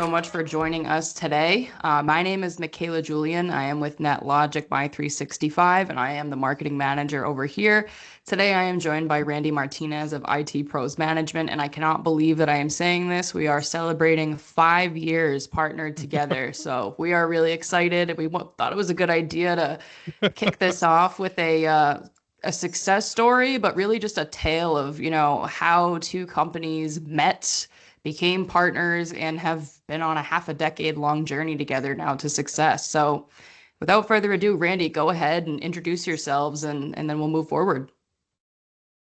much for joining us today. My name is Michaela Julian. I am with Netlogic My365, and I am the marketing manager over here. Today, I am joined by Randy Martinez of IT Pros Management, and I cannot believe that I am saying this. We are celebrating 5 years partnered together, so we are really excited. We thought it was a good idea to kick this off with a success story, but really just a tale of, how two companies met, became partners, and have been on a half a decade long journey together now to success. So without further ado, Randy, go ahead and introduce yourselves and then we'll move forward.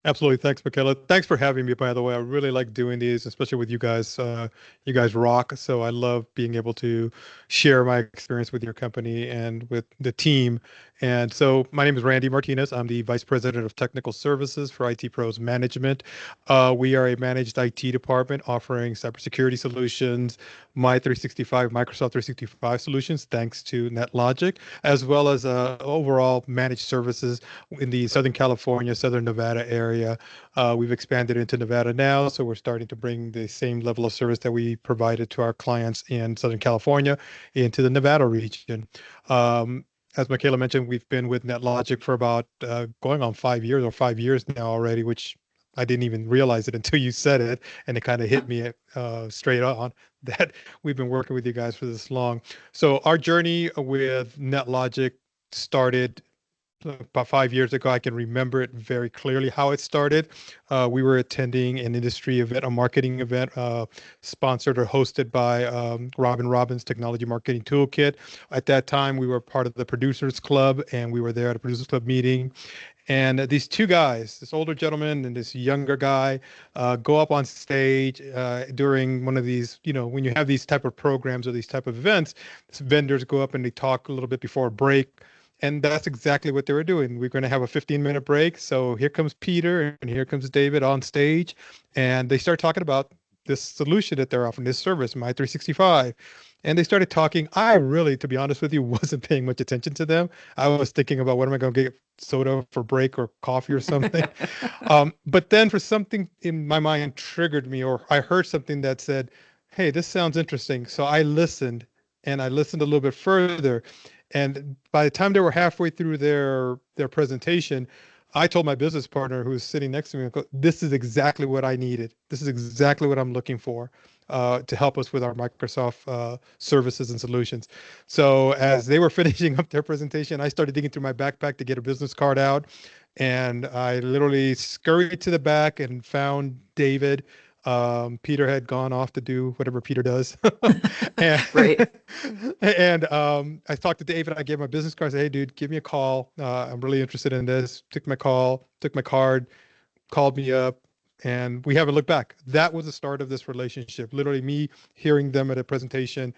Absolutely. Thanks, Michaela. Thanks for having me, by the way. I really like doing these, especially with you guys. You guys rock. So I love being able to share my experience with your company and with the team. And so my name is Randy Martinez. I'm the Vice President of Technical Services for IT Pros Management. We are a managed IT department offering cybersecurity solutions, My365, Microsoft 365 solutions, thanks to Netlogic, as well as overall managed services in the Southern California, Southern Nevada area. We've expanded into Nevada now, so we're starting to bring the same level of service that we provided to our clients in Southern California into the Nevada region. As Michaela mentioned, we've been with Netlogic for about going on 5 years or 5 years now already, which I didn't even realize it until you said it, and it kind of hit me straight on that we've been working with you guys for this long. So our journey with Netlogic started about 5 years ago. I can remember it very clearly how it started. We were attending an industry event, a marketing event, sponsored or hosted by Robin Robbins Technology Marketing Toolkit. At that time, we were part of the Producers Club, and we were there at a Producers Club meeting. And these two guys, this older gentleman and this younger guy, go up on stage during one of these, when you have these type of programs or these type of events, vendors go up and they talk a little bit before a break. And that's exactly what they were doing. We're going to have a 15-minute break. So here comes Peter and here comes David on stage. And they start talking about this solution that they're offering, this service, My365. And they started talking. I really, to be honest with you, wasn't paying much attention to them. I was thinking about what am I going to get soda for break or coffee or something. But then for something in my mind triggered me, or I heard something that said, hey, this sounds interesting. So I listened, and I listened a little bit further. And by the time they were halfway through their presentation, I told my business partner who was sitting next to me, this is exactly what I needed. This is exactly what I'm looking for to help us with our Microsoft services and solutions. So as they were finishing up their presentation, I started digging through my backpack to get a business card out. And I literally scurried to the back and found David. Peter had gone off to do whatever Peter does. and Right. and I talked to David. I gave him my business card. I said, hey, dude, give me a call. I'm really interested in this. Took my call, took my card, called me up, and we haven't looked back. That was the start of this relationship. Literally me hearing them at a presentation,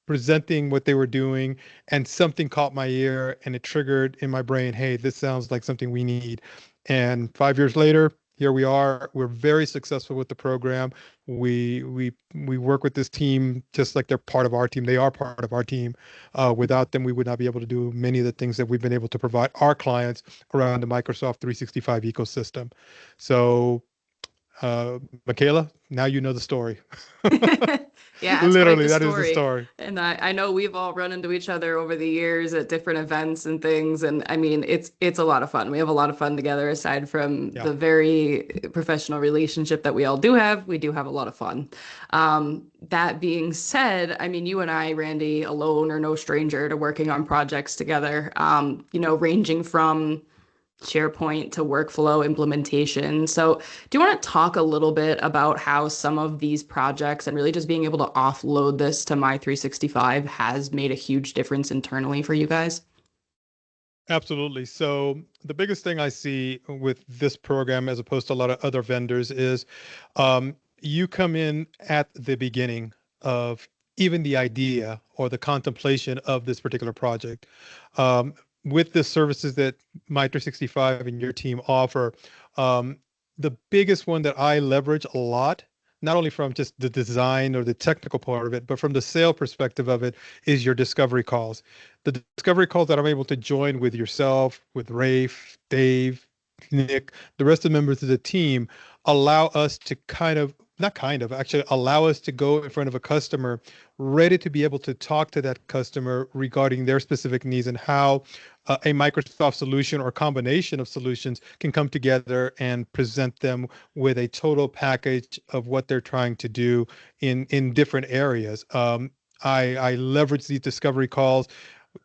presenting what they were doing, and something caught my ear and it triggered in my brain, hey, this sounds like something we need. And 5 years later, here we are. We're very successful with the program. We work with this team just like they're part of our team. They are part of our team. Without them, we would not be able to do many of the things that we've been able to provide our clients around the Microsoft 365 ecosystem. So, Michaela, now you know the story. Yeah, it's quite Literally, the that is the story. story. And I know we've all run into each other over the years at different events and things. And I mean, it's a lot of fun. We have a lot of fun together aside from Yeah. the very professional relationship that we all do have. We do have a lot of fun. That being said, I mean, you and I, Randy, alone are no stranger to working on projects together, ranging from SharePoint to workflow implementation. So, do you want to talk a little bit about how some of these projects and really just being able to offload this to My365 has made a huge difference internally for you guys? Absolutely. So the biggest thing I see with this program, as opposed to a lot of other vendors, is you come in at the beginning of even the idea or the contemplation of this particular project. With the services that My365 and your team offer, the biggest one that I leverage a lot, not only from just the design or the technical part of it, but from the sale perspective of it, is your discovery calls. The discovery calls that I'm able to join with yourself, with Rafe, Dave, Nick, the rest of the members of the team, allow us to kind of, not kind of, actually allow us to go in front of a customer ready to be able to talk to that customer regarding their specific needs and how a Microsoft solution or combination of solutions can come together and present them with a total package of what they're trying to do in different areas. I leverage these discovery calls,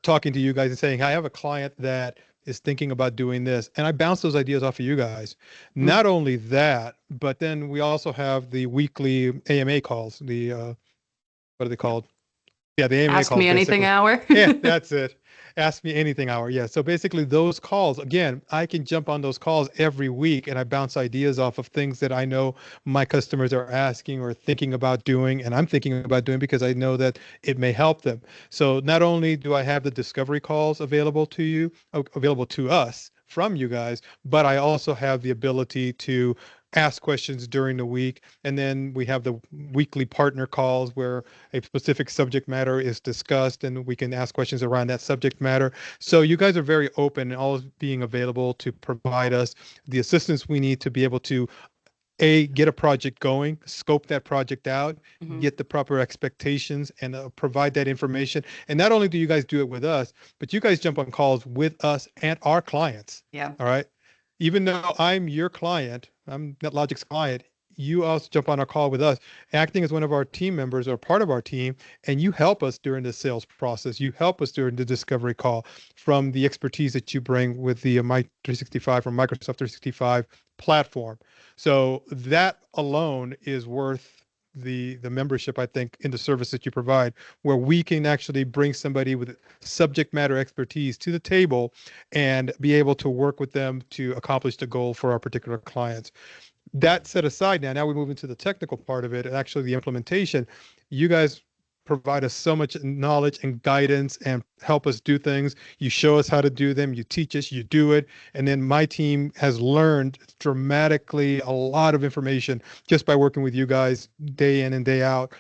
talking to you guys and saying, I have a client that is thinking about doing this. And I bounce those ideas off of you guys. Mhm. Not only that, but then we also have the weekly AMA calls, what are they Yeah. called? Yeah, the AMA Ask calls me anything basically. hour. Yeah, that's it. Ask me anything hour. Yeah. So basically those calls, again, I can jump on those calls every week and I bounce ideas off of things that I know my customers are asking or thinking about doing, and I'm thinking about doing because I know that it may help them. So not only do I have the discovery calls available to you, available to us from you guys, but I also have the ability to ask questions during the week. And then we have the weekly partner calls where a specific subject matter is discussed and we can ask questions around that subject matter. So you guys are very open and always being available to provide us the assistance we need to be able to get a project going, scope that project out, Mhm. get the proper expectations, and provide that information. And not only do you guys do it with us, but you guys jump on calls with us and our clients. Yeah. All right. Even though I'm your client, I'm NetLogic's client, you also jump on a call with us, acting as one of our team members or part of our team, and you help us during the sales process. You help us during the discovery call from the expertise that you bring with the My365 or Microsoft 365 platform. So that alone is worth the membership, I think, in the service that you provide, where we can actually bring somebody with subject matter expertise to the table and be able to work with them to accomplish the goal for our particular clients. That set aside, now we move into the technical part of it and actually the implementation. You guys provide us so much knowledge and guidance and help us do things. You show us how to do them, you teach us, you do it. And then my team has learned dramatically a lot of information just by working with you guys day in and day out.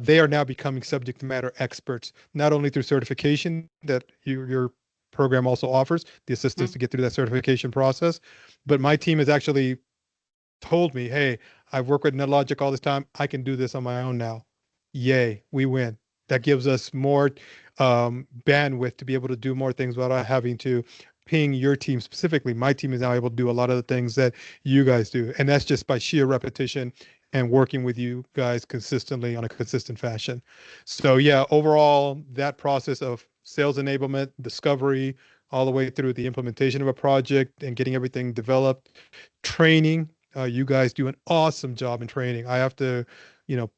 They are now becoming subject matter experts, not only through certification that your program also offers, the assistance Mhm. to get through that certification process, but my team is actually told me, hey, I've worked with Netlogic all this time. I can do this on my own now. Yay, we win. That gives us more bandwidth to be able to do more things without having to ping your team specifically. My team is now able to do a lot of the things that you guys do. And that's just by sheer repetition and working with you guys consistently on a consistent fashion. So, yeah, overall, that process of sales enablement, discovery, all the way through the implementation of a project and getting everything developed, training. You guys do an awesome job in training. I have to, you know,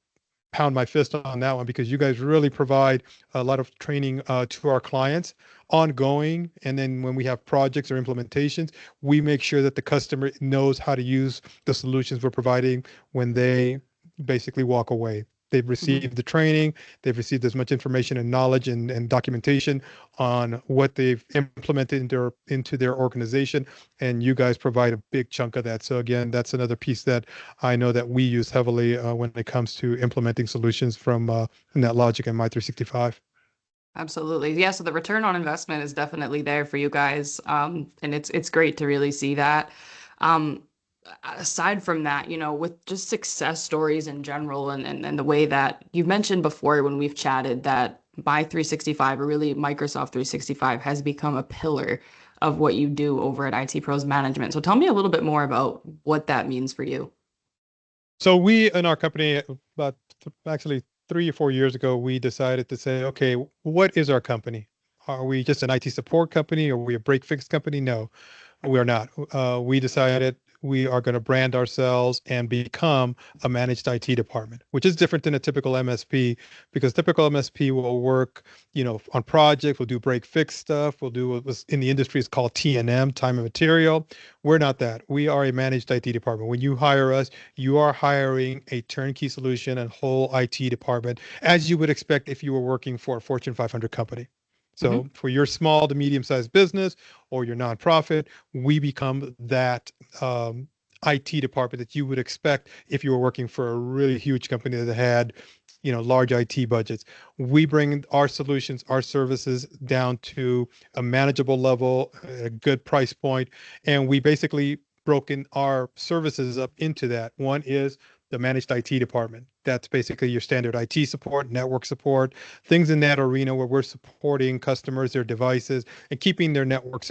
pound my fist on that one because you guys really provide a lot of training to our clients ongoing. And then when we have projects or implementations, we make sure that the customer knows how to use the solutions we're providing when they basically walk away. They've Mhm. received the training, they've received as much information and knowledge and documentation on what they've implemented into their organization. And you guys provide a big chunk of that. So again, that's another piece that I know that we use heavily when it comes to implementing solutions from NetLogic and My365. Absolutely. Yeah, so the return on investment is definitely there for you guys. And it's great to really see that. Um, Aside from that, with just success stories in general and the way that you've mentioned before when we've chatted that my 365 or really Microsoft 365 has become a pillar of what you do over at IT Pros Management. So tell me a little bit more about what that means for you. So we in our company about actually 3 or 4 years ago, we decided to say, okay, what is our company? Are we just an IT support company? Are we a break fix company? No, we are not. We decided we are going to brand ourselves and become a managed IT department, which is different than a typical MSP because typical MSP will work, on projects, we'll do break fix stuff, we'll do what was in the industry is called T&M, time and material. We're not that. We are a managed IT department. When you hire us, you are hiring a turnkey solution and whole IT department, as you would expect if you were working for a Fortune 500 company. Hmm. So for your small to medium-sized business or your nonprofit, we become that IT department that you would expect if you were working for a really huge company that had, large IT budgets. We bring our solutions, our services down to a manageable level, a good price point, and we basically broken our services up into that. One is the managed IT department. That's basically your standard IT support, network support, things in that arena where we're supporting customers, their devices, and keeping their networks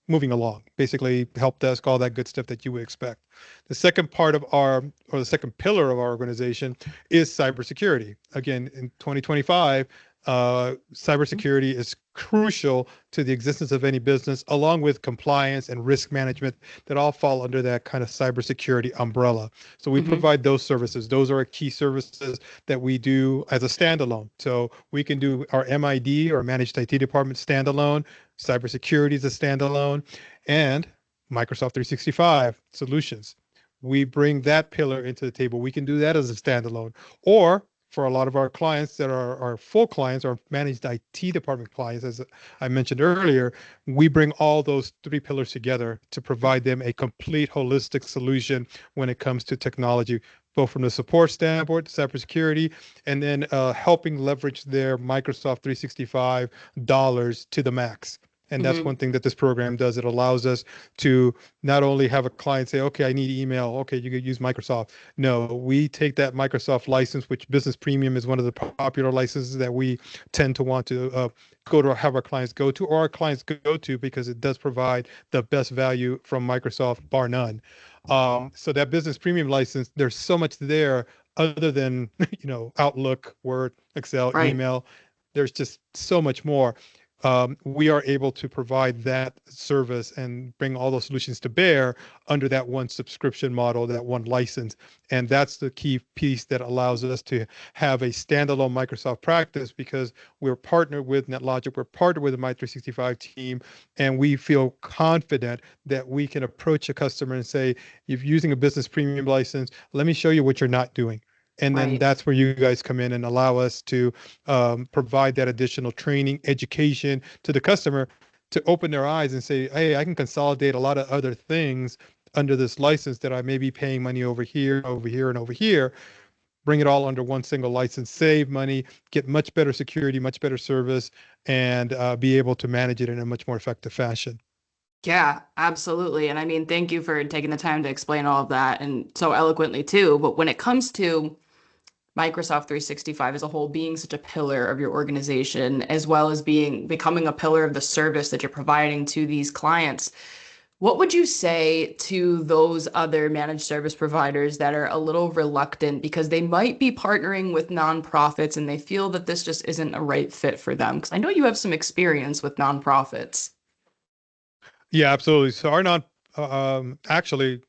moving along. Basically, help desk, all that good stuff that you would expect. The second part of our, or the second pillar of our organization is cybersecurity. Again, in 2025, cybersecurity is crucial to the existence of any business, along with compliance and risk management that all fall under that kind of cybersecurity umbrella. So we Hmm. provide those services. Those are key services that we do as a standalone. So we can do our MID or managed IT department standalone, cybersecurity is a standalone, and Microsoft 365 solutions. We bring that pillar into the table. We can do that as a standalone. Or for a lot of our clients that are our full clients, our managed IT department clients, as I mentioned earlier, we bring all those three pillars together to provide them a complete holistic solution when it comes to technology, both from the support standpoint, cybersecurity, and then helping leverage their Microsoft 365 dollars to the max. And that's Hmm. one thing that this program does. It allows us to not only have a client say, okay, I need email. Okay, you could use Microsoft. No, we take that Microsoft license, which Business Premium is one of the popular licenses that we tend to want to go to, or have our clients go to, or our clients go to, because it does provide the best value from Microsoft, bar none. So that Business Premium license, there's so much there other than Outlook, Word, Excel, Right. email. There's just so much more. We are able to provide that service and bring all those solutions to bear under that one subscription model, that one license. And that's the key piece that allows us to have a standalone Microsoft practice, because we're partnered with Netlogic, we're partnered with the My365 team, and we feel confident that we can approach a customer and say, if you're using a business premium license, let me show you what you're not doing. And then Right. that's where you guys come in and allow us to provide that additional training, education to the customer to open their eyes and say, hey, I can consolidate a lot of other things under this license that I may be paying money over here, over here, and over here. Bring it all under one single license, save money, get much better security, much better service, and be able to manage it in a much more effective fashion. Yeah, absolutely. And I mean, thank you for taking the time to explain all of that and so eloquently too. But when it comes to Microsoft 365 as a whole being such a pillar of your organization, as well as becoming a pillar of the service that you're providing to these clients, what would you say to those other managed service providers that are a little reluctant because they might be partnering with nonprofits and they feel that this just isn't a right fit for them? Because I know you have some experience with nonprofits. Yeah, absolutely. So our actually,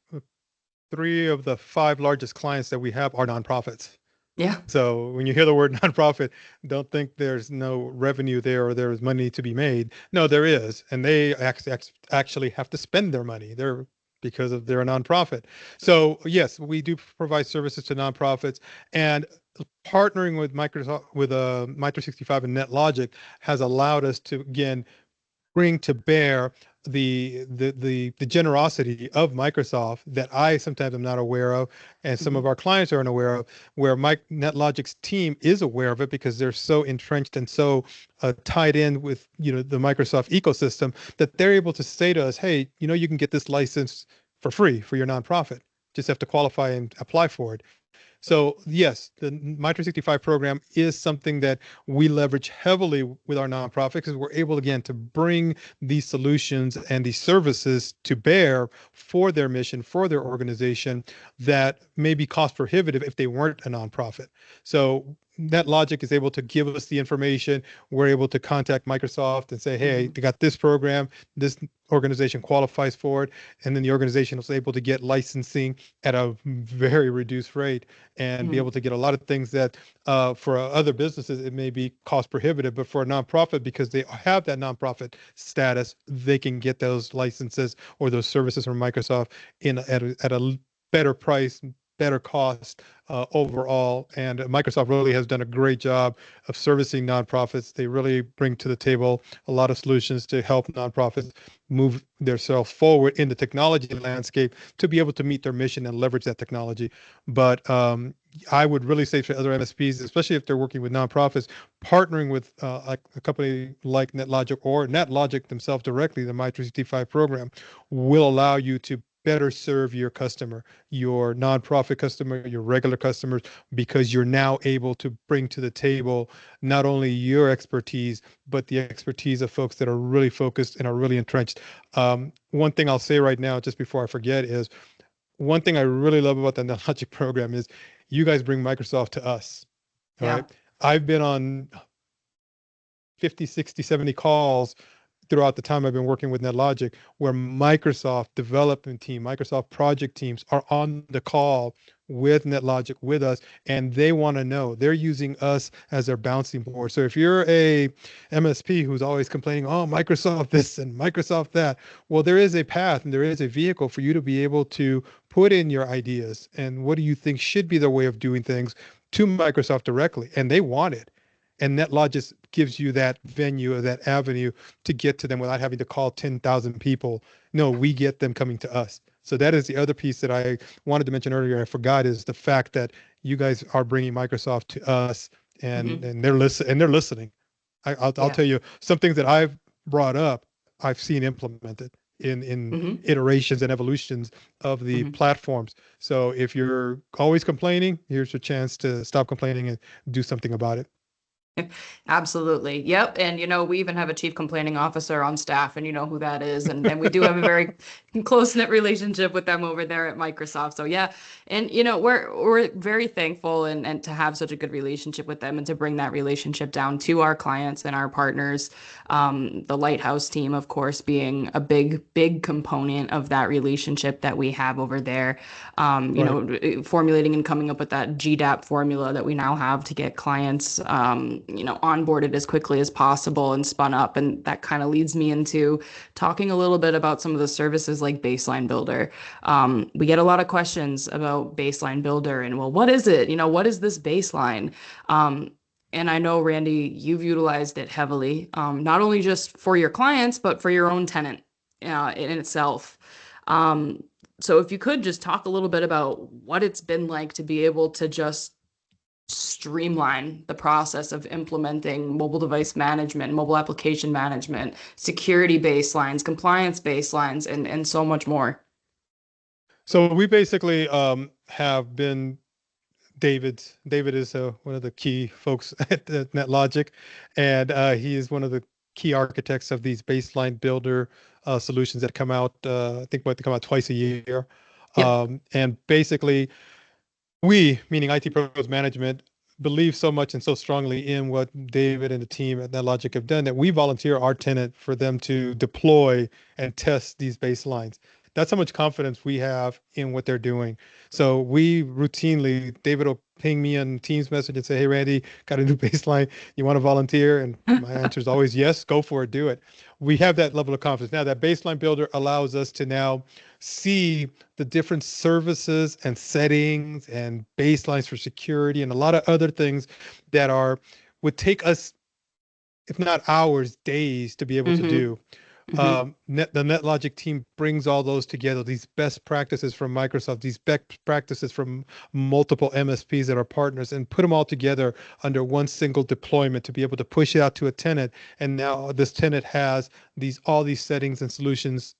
three of the five largest clients that we have are nonprofits. Yeah. So when you hear the word nonprofit, don't think there's no revenue there or there's money to be made. No, there is, and they actually have to spend their money there because of they're a nonprofit. So yes, we do provide services to nonprofits, and partnering with Microsoft with My365 and NetLogic has allowed us to again bring to bear the generosity of Microsoft that I sometimes am not aware of, and some Mhm. of our clients aren't aware of, where Mike NetLogic's team is aware of it because they're so entrenched and so tied in with the Microsoft ecosystem that they're able to say to us, hey, you can get this license for free for your nonprofit. Just have to qualify and apply for it. So yes, the My365 program is something that we leverage heavily with our nonprofit because we're able again to bring these solutions and these services to bear for their mission, for their organization that may be cost prohibitive if they weren't a nonprofit. So NetLogic is able to give us the information. We're able to contact Microsoft and say, hey, Mhm. they got this program, this organization qualifies for it, and then the organization was able to get licensing at a very reduced rate and be Mhm. able to get a lot of things that for other businesses it may be cost prohibitive, but for a nonprofit, because they have that nonprofit status, they can get those licenses or those services from Microsoft at a better price, better cost overall. And Microsoft really has done a great job of servicing nonprofits. They really bring to the table a lot of solutions to help nonprofits move themselves forward in the technology landscape to be able to meet their mission and leverage that technology. But I would really say for other MSPs, especially if they're working with nonprofits, partnering with like a company like NetLogic or NetLogic themselves directly, the My365 program will allow you to better serve your customer, your nonprofit customer, your regular customers, because you're now able to bring to the table not only your expertise, but the expertise of folks that are really focused and are really entrenched. One thing I'll say right now, just before I forget, is one thing I really love about the Netlogic program is you guys bring Microsoft to us. All Yeah. right. I've been on 50, 60, 70 calls throughout the time I've been working with Netlogic, where Microsoft development team, Microsoft project teams are on the call with Netlogic with us, and they want to know. They're using us as their bouncing board. So if you're a MSP who's always complaining, oh, Microsoft this and Microsoft that, well, there is a path and there is a vehicle for you to be able to put in your ideas and what do you think should be the way of doing things to Microsoft directly, and they want it. And NetLogis gives you that venue or that avenue to get to them without having to call 10,000 people. No, we get them coming to us. So that is the other piece that I wanted to mention earlier. I forgot is the fact that you guys are bringing Microsoft to us, and Hmm. they're listening. I'll Yeah. tell you some things that I've brought up. I've seen implemented in Hmm. iterations and evolutions of the Hmm. platforms. So if you're always complaining, here's your chance to stop complaining and do something about it. Absolutely. Yep. And we even have a chief complaining officer on staff, and you know who that is. And we do have a very close-knit relationship with them over there at Microsoft. So yeah. And we're very thankful and to have such a good relationship with them and to bring that relationship down to our clients and our partners. The Lighthouse team, of course, being a big component of that relationship that we have over there. Right. Formulating and coming up with that GDAP formula that we now have to get clients, onboarded as quickly as possible and spun up. And that kind of leads me into talking a little bit about some of the services like Baseline Builder. We get a lot of questions about Baseline Builder and, well, what is it? What is this baseline? And I know, Randy, you've utilized it heavily, not only just for your clients, but for your own tenant in itself. Um, so if you could just talk a little bit about what it's been like to be able to just streamline the process of implementing mobile device management, mobile application management, security baselines, compliance baselines, and so much more. So we basically have been David's. David is one of the key folks at NetLogic, and he is one of the key architects of these baseline builder solutions that come out. I think what they come out twice a year, Yep. and basically we, meaning IT Pros Management, believe so much and so strongly in what David and the team at NetLogic have done that we volunteer our tenant for them to deploy and test these baselines. That's how much confidence we have in what they're doing. So we routinely, David will ping me on Teams message and say, "Hey, Randy, got a new baseline. You want to volunteer?" And my answer is always yes, go for it, do it. We have that level of confidence. Now, that baseline builder allows us to now see the different services and settings and baselines for security and a lot of other things that are would take us, if not hours, days to be able to Mm-hmm. do. Mm-hmm. The NetLogic team brings all those together, these best practices from Microsoft, these best practices from multiple MSPs that are partners, and put them all together under one single deployment to be able to push it out to a tenant. And now this tenant has all these settings and solutions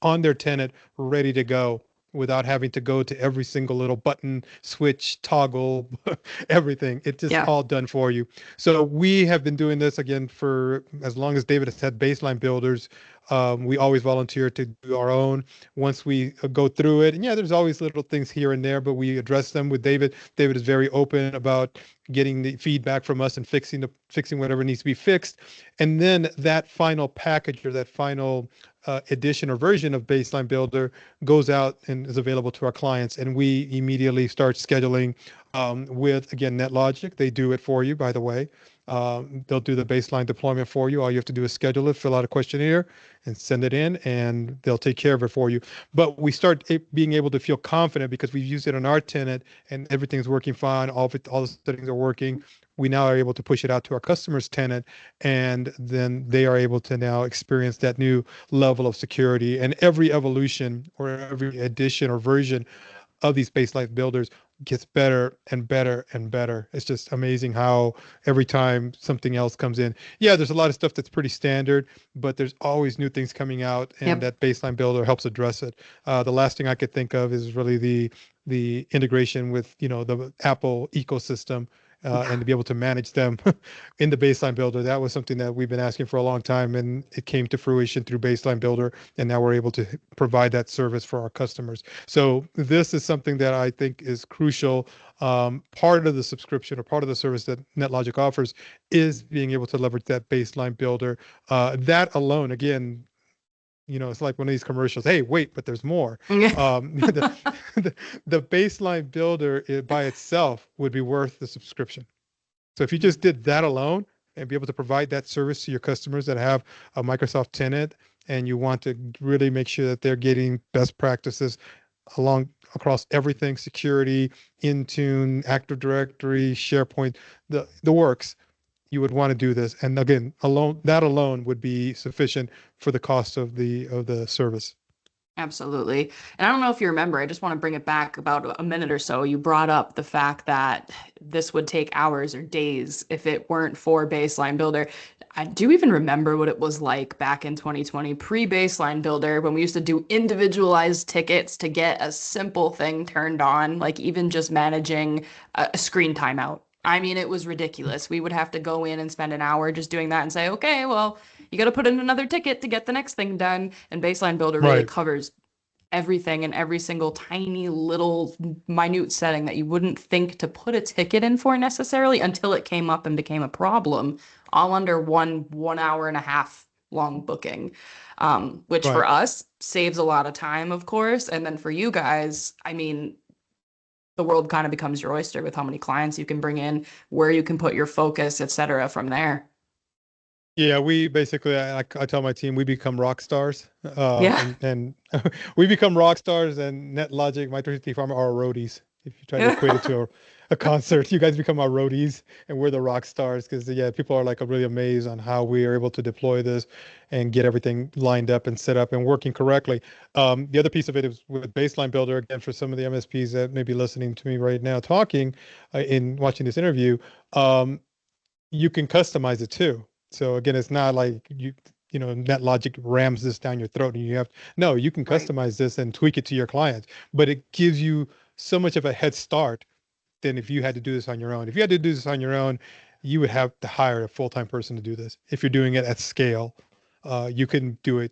on their tenant ready to go without having to go to every single little button, switch, toggle, everything. It's just Yeah. all done for you. So we have been doing this again for as long as David has had baseline builders. We always volunteer to do our own once we go through it. And yeah, there's always little things here and there, but we address them with David. David is very open about getting the feedback from us and fixing whatever needs to be fixed. And then that final package or that final edition or version of Baseline Builder goes out and is available to our clients. And we immediately start scheduling with, again, NetLogic. They do it for you, by the way. They'll do the baseline deployment for you. All you have to do is schedule it, fill out a questionnaire, and send it in, and they'll take care of it for you. But we start being able to feel confident because we've used it on our tenant and everything's working fine. All the settings are working. We now are able to push it out to our customer's tenant, and then they are able to now experience that new level of security. And every evolution or every edition or version of these baseline builders gets better and better and better. It's just amazing how every time something else comes in, yeah, there's a lot of stuff that's pretty standard, but there's always new things coming out, and Yep. that baseline builder helps address it. The last thing I could think of is really the integration with, the Apple ecosystem, and to be able to manage them in the baseline builder. That was something that we've been asking for a long time, and it came to fruition through baseline builder, and now we're able to provide that service for our customers. So this is something that I think is crucial. Part of the subscription or part of the service that NetLogic offers is being able to leverage that baseline builder. That alone, again, it's like one of these commercials. Hey, wait, but there's more. The, the baseline builder by itself would be worth the subscription. So if you just did that alone and be able to provide that service to your customers that have a Microsoft tenant, and you want to really make sure that they're getting best practices across everything, security, Intune, Active Directory, SharePoint, the works, you would want to do this. And again, that alone would be sufficient for the cost of the service. Absolutely. And I don't know if you remember, I just want to bring it back about a minute or so. You brought up the fact that this would take hours or days if it weren't for Baseline Builder. I do even remember what it was like back in 2020, pre-Baseline Builder, when we used to do individualized tickets to get a simple thing turned on, like even just managing a screen timeout. I mean, it was ridiculous. We would have to go in and spend an hour just doing that and say, okay, well, you got to put in another ticket to get the next thing done. And Baseline Builder really Right. covers everything and every single tiny little minute setting that you wouldn't think to put a ticket in for necessarily until it came up and became a problem, all under one hour and a half long booking, which for Right. us saves a lot of time, of course. And then for you guys, I mean, the world kind of becomes your oyster with how many clients you can bring in, where you can put your focus, et cetera, from there. Yeah, we basically, I tell my team, we become rock stars, Yeah. and we become rock stars, and NetLogic, My365 are our roadies. If you try to equate it to a concert, you guys become our roadies, and we're the rock stars because, yeah, people are like really amazed on how we are able to deploy this and get everything lined up and set up and working correctly. The other piece of it is with Baseline Builder, again, for some of the MSPs that may be listening to me right now talking, in watching this interview. Um, you can customize it too. So again, it's not like NetLogic rams this down your throat and no, you can Right. customize this and tweak it to your clients, but it gives you so much of a head start than if you had to do this on your own. If you had to do this on your own, you would have to hire a full-time person to do this. If you're doing it at scale, you couldn't do it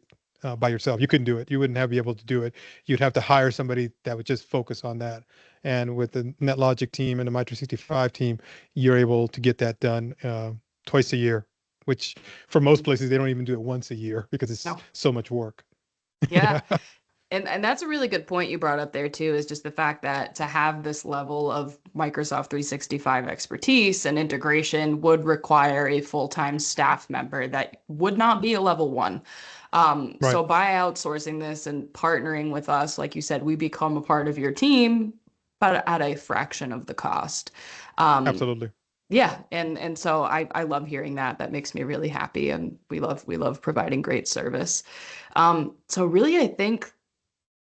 by yourself. You couldn't do it. You wouldn't be able to do it. You'd have to hire somebody that would just focus on that. And with the NetLogic team and the My365 team, you're able to get that done twice a year, which for most places, they don't even do it once a year because it's No. so much work. Yeah. And that's a really good point you brought up there too, is just the fact that to have this level of Microsoft 365 expertise and integration would require a full-time staff member that would not be a level one. Right. So by outsourcing this and partnering with us, like you said, we become a part of your team, but at a fraction of the cost. Um, Absolutely. yeah, and so I love hearing that. That makes me really happy, and we love providing great service. So really, I think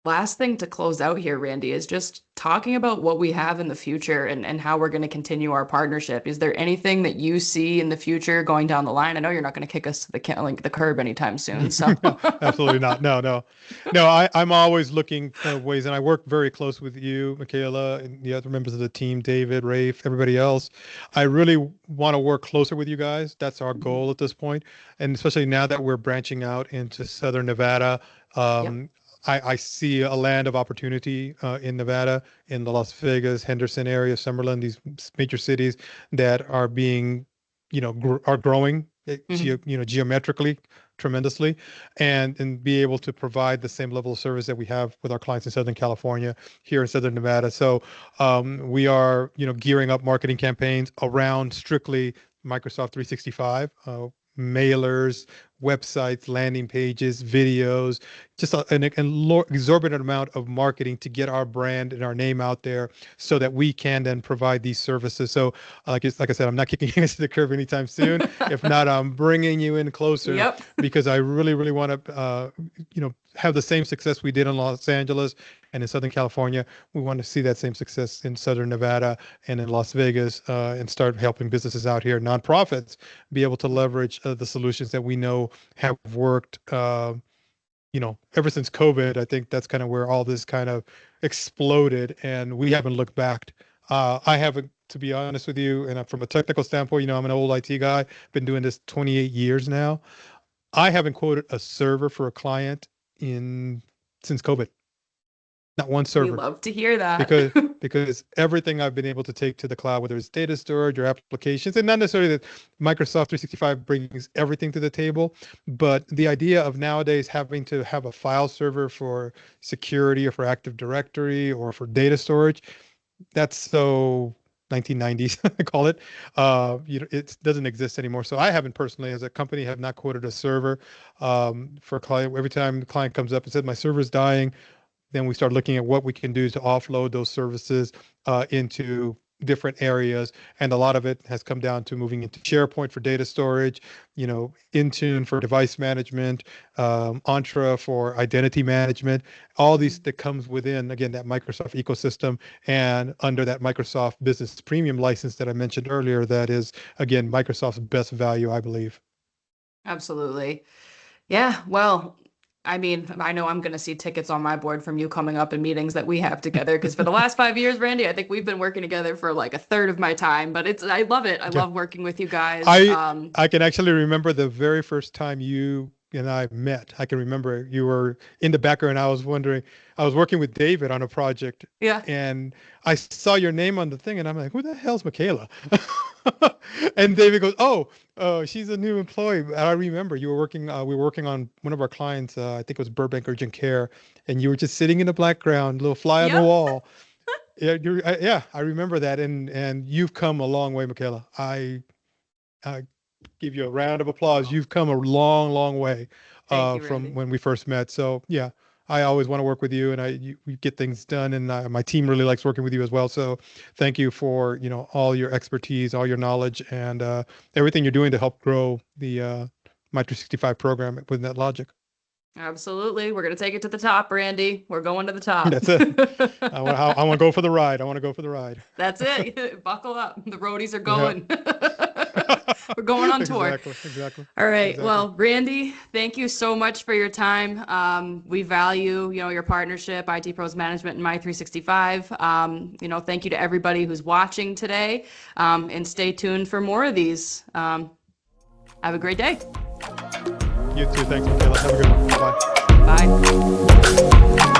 last thing to close out here, Randy, is just talking about what we have in the future and how we're going to continue our partnership. Is there anything that you see in the future going down the line? I know you're not going to kick us to like the curb anytime soon. So Absolutely not. No, no, no. I'm always looking for ways, and I work very close with you, Michaela, and the other members of the team, David, Rafe, everybody else. I really want to work closer with you guys. That's our Mhm. goal at this point, and especially now that we're branching out into Southern Nevada. Yep. I see a land of opportunity in Nevada, in the Las Vegas, Henderson area, Summerlin, these major cities that are being, are growing, Mhm. geometrically tremendously, and be able to provide the same level of service that we have with our clients in Southern California here in Southern Nevada. So we are, gearing up marketing campaigns around strictly Microsoft 365. Mailers, websites, landing pages, videos, just an exorbitant amount of marketing to get our brand and our name out there so that we can then provide these services. So like I said, I'm not kicking you into the curve anytime soon. If not, I'm bringing you in closer Yep. because I really, really want to, have the same success we did in Los Angeles and in Southern California. We want to see that same success in Southern Nevada and in Las Vegas, and start helping businesses out here, nonprofits, be able to leverage the solutions that we know have worked, ever since COVID. I think that's kind of where all this kind of exploded, and we haven't looked back. I haven't, to be honest with you, and from a technical standpoint, I'm an old IT guy, been doing this 28 years now. I haven't quoted a server for a client in since COVID. Not one We server, love to hear that. because everything I've been able to take to the cloud, whether it's data storage or applications, and not necessarily that Microsoft 365 brings everything to the table, but the idea of nowadays having to have a file server for security or for Active Directory or for data storage, that's so 1990s, I call it. It doesn't exist anymore. So I haven't personally, as a company, have not quoted a server for a client. Every time the client comes up and said, my server's dying, then we start looking at what we can do to offload those services into different areas. And a lot of it has come down to moving into SharePoint for data storage, Intune for device management, Entra for identity management, all these that comes within, again, that Microsoft ecosystem and under that Microsoft Business Premium license that I mentioned earlier, that is, again, Microsoft's best value, I believe. Absolutely. Yeah, well, I mean, I know I'm going to see tickets on my board from you coming up in meetings that we have together, because for the last 5 years, Randy, I think we've been working together for like a third of my time, but I love it. I Yeah. love working with you guys. I can actually remember the very first time you and I met. I can remember you were in the background. I was working with David on a project, Yeah. and I saw your name on the thing, and I'm like, who the hell's Michaela? And David goes, oh, she's a new employee. And I remember we were working on one of our clients, I think it was Burbank Urgent Care, and you were just sitting in the background, little fly on the Yep. wall. Yeah, I remember that, and you've come a long way, Michaela. I give you a round of applause. You've come a long, long way Thank you, from Randy. when we first met. So yeah, I always want to work with you, and we get things done, and my team really likes working with you as well. So thank you for all your expertise, all your knowledge, and everything you're doing to help grow the My365 program with Netlogic. Absolutely. We're going to take it to the top, Randy. We're going to the top. That's it. I want to go for the ride. I want to go for the ride. That's it. Buckle up. The roadies are Yeah. going. We're going on tour. Exactly. All right. Exactly. Well, Randy, thank you so much for your time. We value, your partnership, IT Pros Management and My365. Thank you to everybody who's watching today. And stay tuned for more of these. Have a great day. You too. Thanks, Michaela. Have a good one. Bye. Bye.